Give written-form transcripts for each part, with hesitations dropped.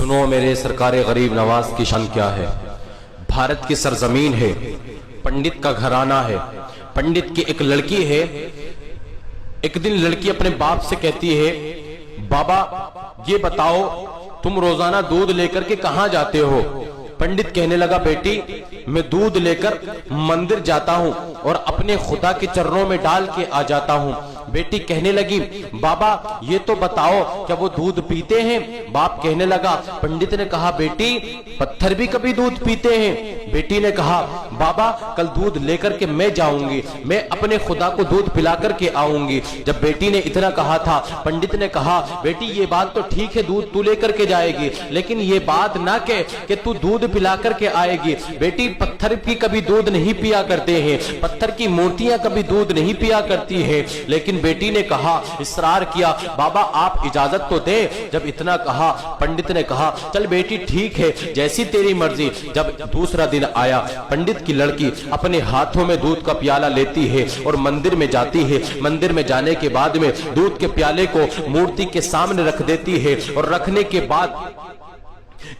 सुनो मेरे सरकार गरीब नवाज की शान क्या है। भारत की सरजमीन है, पंडित का घराना है, पंडित की एक लड़की है। एक दिन लड़की अपने बाप से कहती है, बाबा ये बताओ तुम रोजाना दूध लेकर के कहां जाते हो। पंडित कहने लगा, बेटी मैं दूध लेकर मंदिर जाता हूं और अपने खुदा के चरणों में डाल के आ जाता हूं। बेटी कहने लगी, बाबा ये तो बताओ क्या वो दूध पीते हैं। बाप कहने लगा, पंडित ने कहा, बेटी पत्थर भी कभी दूध पीते हैं। बेटी ने कहा, बाबा कल दूध लेकर के मैं जाऊंगी, मैं अपने खुदा को दूध पिला करके आऊंगी। जब बेटी ने इतना कहा था, पंडित ने कहा, बेटी ये बात तो ठीक है, दूध तू लेकर के जाएगी, लेकिन ये बात ना कह कि तू दूध पिला करके आएगी। बेटी पत्थर की कभी दूध नहीं पिया करते हैं, पत्थर की मूर्तियां कभी दूध नहीं पिया करती है। लेकिन बेटी ने कहा, इसरार किया, बाबा आप इजाजत तो दे। जब इतना कहा, पंडित ने कहा, चल बेटी ठीक है, जैसी तेरी मर्जी। जब दूसरा दिन आया, पंडित की लड़की अपने हाथों में दूध का प्याला लेती है और मंदिर में जाती है। मंदिर में जाने के बाद में दूध के प्याले को मूर्ति के सामने रख देती है और रखने के बाद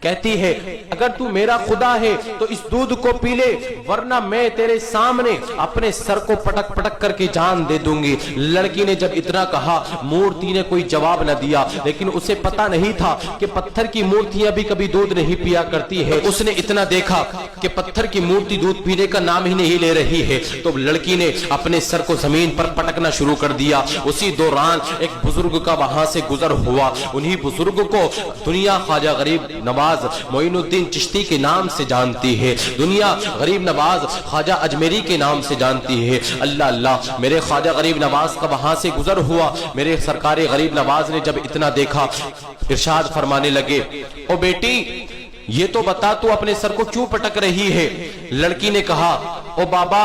कहती है, अगर तू मेरा खुदा है तो इस दूध को पी ले, वरना मैं तेरे सामने अपने सर को पटक पटक करके जान दे दूंगी। लड़की ने जब इतना कहा, मूर्ति ने कोई जवाब न दिया, लेकिन उसे पता नहीं था कि पत्थर की मूर्तियां भी कभी दूध नहीं पिया करती है। उसने इतना देखा कि पत्थर की मूर्ति दूध पीने का नाम ही नहीं ले रही है, तो लड़की ने अपने सर को जमीन पर पटकना शुरू कर दिया। उसी दौरान एक बुजुर्ग का वहां से गुजर हुआ। उन्हीं बुजुर्ग को दुनिया ख्वाजा गरीब नवाज मोइनुद्दीन चिश्ती के नाम से जानती है, दुनिया गरीब नवाज ख्वाजा अजमेरी के नाम से जानती है। अल्लाह अल्लाह, मेरे ख्वाजा गरीब नवाज का वहां से गुजर हुआ। मेरे सरकार गरीब नवाज ने जब इतना देखा, इरशाद फरमाने लगे, ओ बेटी ये तो बता तू अपने सर को क्यों पटक रही है। लड़की ने कहा, ओ बाबा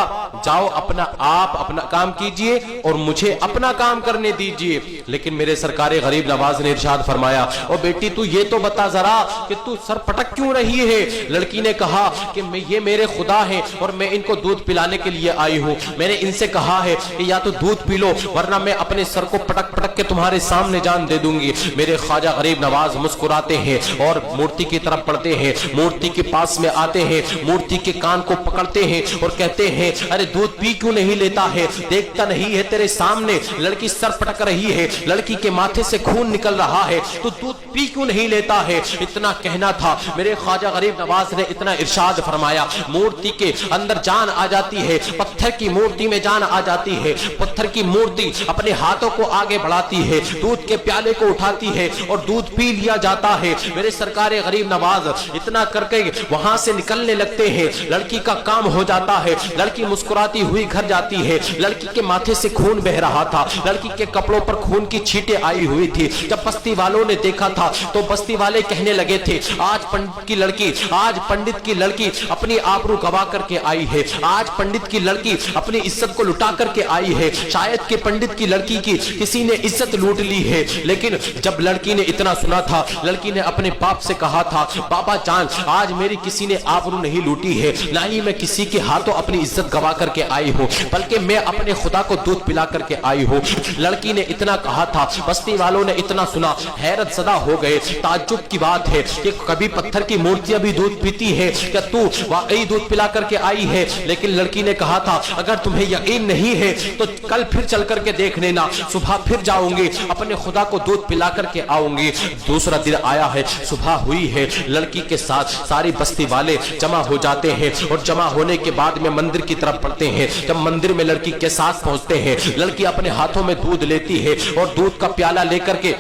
जाओ आप अपना काम कीजिए और मुझे अपना काम करने दीजिए। लेकिन मेरे सरकार गरीब नवाज ने इरशाद फरमाया, ओ बेटी तू ये तो बता जरा कि तू सर पटक क्यों रही है। लड़की ने कहा कि ये मेरे खुदा है और मैं इनको दूध पिलाने के लिए आई हूँ। मैंने इनसे कहा है कि या तो दूध पी लो, वरना मैं अपने सर को पटक पटक के तुम्हारे सामने जान दे दूंगी। मेरे ख्वाजा गरीब नवाज मुस्कुराते हैं और मूर्ति की तरफ बढ़ते हैं, मूर्ति के पास में आते हैं, मूर्ति के कान को पकड़ते हैं और कहते हैं, अरे दूध पी क्यों नहीं लेता है, देखता नहीं है तेरे सामने लड़की सर पटक रही है, लड़की के माथे से खून निकल रहा है, तो दूध पी क्यों नहीं लेता है। इतना कहना था, मेरे ख्वाजा गरीब नवाज ने इतना इरशाद फरमाया, मूर्ति के अंदर जान आ जाती है, पत्थर की मूर्ति में जान आ जाती है। पत्थर की मूर्ति अपने हाथों को आगे बढ़ाती है, दूध के प्याले को उठाती है और दूध पी लिया जाता है। मेरे सरकार गरीब नवाज इतना करके वहां से निकलने लगते हैं। लड़की का काम हो जाता है, लड़की मुस्कुराती हुई घर जाती है। लड़की के माथे से खून बह रहा था, लड़की के कपड़ों पर खून की छींटें आई हुई थी। जब बस्ती वालों ने देखा था तो बस्ती वाले कहने लगे थे, आज पंडित की लड़की अपनी आबरू गवा करके आई है, आज पंडित की लड़की अपनी इज्जत को लुटा करके आई है, शायद कि पंडित की लड़की की किसी ने इज्जत लूट ली है। लेकिन जब लड़की ने इतना सुना था, लड़की ने अपने बाप से कहा था, बाबा जान आज मेरी किसी ने आबरू नहीं लूटी है, ना ही मैं किसी के हाथों अपनी इज्जत गवा करके आई हूँ, बल्कि मैं अपने खुदा को दूध पिला करके आई हूँ। लड़की ने इतना कहा था, बस्ती वालों ने इतना सुना, हैरत ज़दा हो गए। ताज्जुब की बात है कि कभी पत्थर की मूर्तियां भी दूध पीती है, क्या तू वाकई दूध पिला करके आई है। लेकिन लड़की ने कहा था, अगर तुम्हें यकीन नहीं है तो कल फिर चल करके देख लेना, सुबह फिर जाऊंगी, अपने खुदा को दूध पिला करके आऊंगी। दूसरा दिन आया है, सुबह हुई है, लड़की के साथ सारी बस्ती वाले जमा हो जाते हैं और जमा होने के बाद में मंदिर की तरफ बढ़ते हैं। जब मंदिर में लड़की के साथ पहुंचते हैं, लड़की अपने हाथों में दूध लेती है और दूध का प्याला लेकर के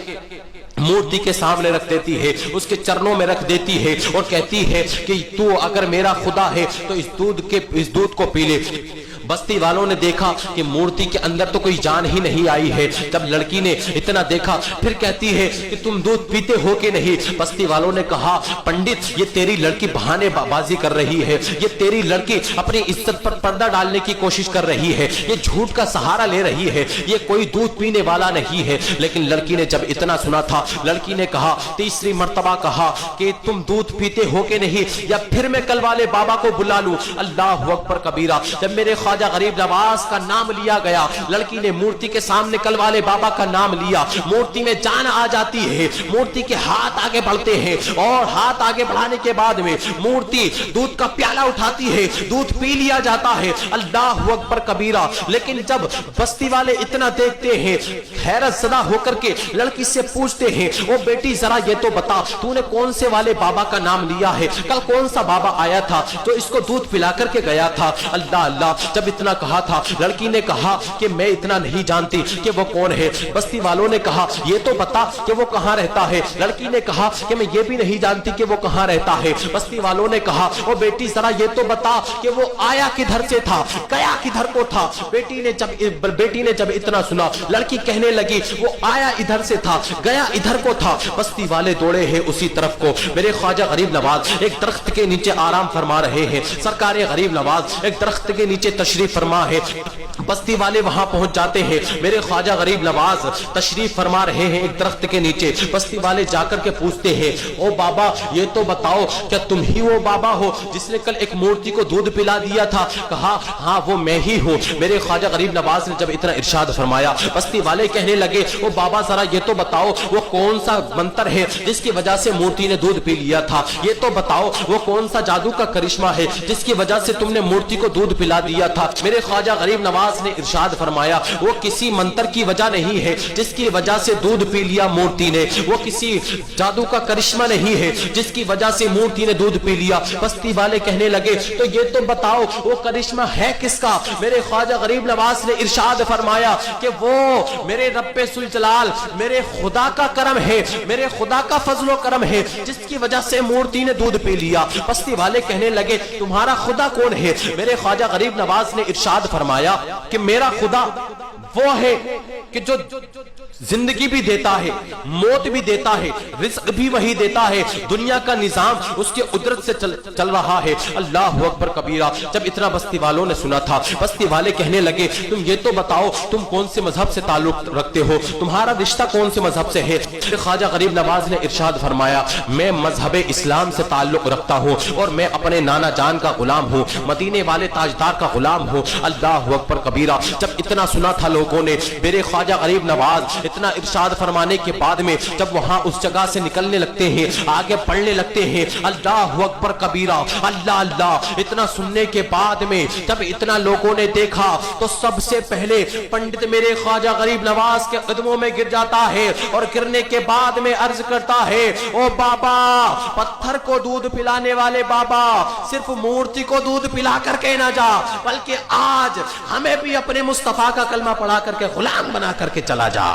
मूर्ति के सामने रख देती है, उसके चरणों में रख देती है और कहती है कि तू अगर मेरा खुदा है तो इस दूध को पी ले। बस्ती वालों ने देखा कि मूर्ति के अंदर तो कोई जान ही नहीं आई है। जब लड़की ने इतना देखा, फिर कहती है कि तुम दूध पीते हो कि नहीं। बस्ती वालों ने कहा, पंडित ये तेरी लड़की बहाने बाजी कर रही है, ये तेरी लड़की अपनी इज्जत पर पर्दा डालने की कोशिश कर रही है, ये झूठ का सहारा ले रही है, ये कोई दूध पीने वाला नहीं है। लेकिन लड़की ने जब इतना सुना था, लड़की ने कहा, तीसरी मर्तबा कहा कि तुम दूध पीते हो कि नहीं, या फिर मैं कल वाले बाबा को बुला लूं। अल्लाह अकबर कबीरा। जब मेरे ख्वाजा ख्वाजा गरीब नवाज का नाम लिया गया। लड़की ने मूर्ति के सामने कल वाले बाबा का नाम लिया। मूर्ति में जान आ जाती है, मूर्ति के हाथ आगे बढ़ते हैं और हाथ आगे बढ़ाने के बाद में मूर्ति दूध का प्याला उठाती है, दूध पी लिया जाता है। अल्लाह अकबर कबीरा। लेकिन जब बस्ती वाले इतना देखते हैं, हैरत ज़दा होकर के लड़की से पूछते हैं, ओ बेटी जरा ये तो बता, तूने कौन से वाले बाबा का नाम लिया है? कल कौन सा बाबा आया था जो इसको दूध पिला करके गया था? अल्लाह अल्लाह। जब इतना कहा था, लड़की ने कहा कि मैं इतना नहीं जानती कि वो कौन है। बस्ती वालों ने कहा ये तो बता कि वो कहां रहता है। लड़की ने कहा कि मैं ये भी नहीं जानती कि वो कहां रहता है। बस्ती वालों ने कहा ओ बेटी जरा ये तो बता कि वो आया किधर से था, गया किधर को था? बेटी ने जब इतना सुना, लड़की कहने लगी वो आया इधर से था, गया इधर को था। बस्ती वाले दौड़े हैं उसी तरफ को। मेरे ख्वाजा गरीब नवाज एक दरख्त के नीचे आराम फरमा रहे हैं। सरकार गरीब नवाज एक दरख्त के नीचे तशरीफ फरमा है। बस्ती वाले वहां पहुंच जाते हैं। मेरे ख्वाजा गरीब नवाज तशरीफ फरमा रहे हैं एक दरख्त के नीचे। बस्ती वाले जाकर के पूछते हैं, ओ बाबा ये तो बताओ क्या तुम ही वो बाबा हो जिसने कल एक मूर्ति को दूध पिला दिया था? कहा हाँ वो मैं ही हूँ। मेरे ख्वाजा गरीब नवाज ने जब इतना इरशाद फरमाया, बस्ती वाले कहने लगे ओ बाबा जरा ये तो बताओ वो कौन सा मंत्र है जिसकी वजह से मूर्ति ने दूध पी लिया था? ये तो बताओ वो कौन सा जादू का करिश्मा है जिसकी वजह से तुमने मूर्ति को दूध पिला दिया था? मेरे ख्वाजा गरीब नवाज ने इरशाद फरमाया वो किसी मंत्र की वजह नहीं है जिसकी वजह से दूध पी लिया मूर्ति ने, वो किसी जादू का करिश्मा नहीं है जिसकी वजह से मूर्ति ने दूध पी लिया। बस्ती वाले कहने लगे तो ये तो बताओ वो करिश्मा है किसका? मेरे ख्वाजा गरीब नवाज ने इरशाद फरमाया कि वो मेरे रब्बे सुल जलाल, मेरे खुदा का करम है, मेरे खुदा का फजलो करम है जिसकी वजह से मूर्ति ने दूध पी लिया। बस्ती वाले कहने लगे तुम्हारा खुदा कौन है? मेरे ख्वाजा गरीब नवाज ने इरशाद फरमाया कि मेरा खुदा वो है कि जो जिंदगी भी देता है, मौत भी देता है, रिस्क भी वही देता है, दुनिया का निजाम उसके कुदरत से चल रहा है। अल्लाह अकबर कबीरा। जब इतना बस्ती वालों ने सुना था, बस्ती वाले कहने लगे तुम ये तो बताओ तुम कौन से मजहब से ताल्लुक रखते हो, तुम्हारा रिश्ता कौन से मजहब से है? ख्वाजा गरीब नवाज ने इरशाद फरमाया मैं मजहब इस्लाम से ताल्लुक रखता हूँ और मैं अपने नाना जान का गुलाम हूँ, मदीने वाले ताजदार का गुलाम हूँ। अल्लाह अकबर कबीरा। जब इतना सुना था लोगों ने, मेरे ख्वाजा गरीब नवाज इतना इरशाद फरमाने के बाद में जब वहां उस जगह से निकलने लगते हैं, आगे पढ़ने लगते हैं अल्लाह अकबर कबीरा, अल्लाह अल्लाह। इतना सुनने के बाद में जब इतना लोगों ने देखा तो सबसे पहले पंडित मेरे ख्वाजा गरीब नवाज के कदमों में गिर जाता है और गिरने के बाद में अर्ज करता है ओ बाबा, पत्थर को दूध पिलाने वाले बाबा, सिर्फ मूर्ति को दूध पिला करके ना जा, बल्कि आज हमें भी अपने मुस्तफा का कलमा पढ़ा करके गुलाम बना करके चला जा।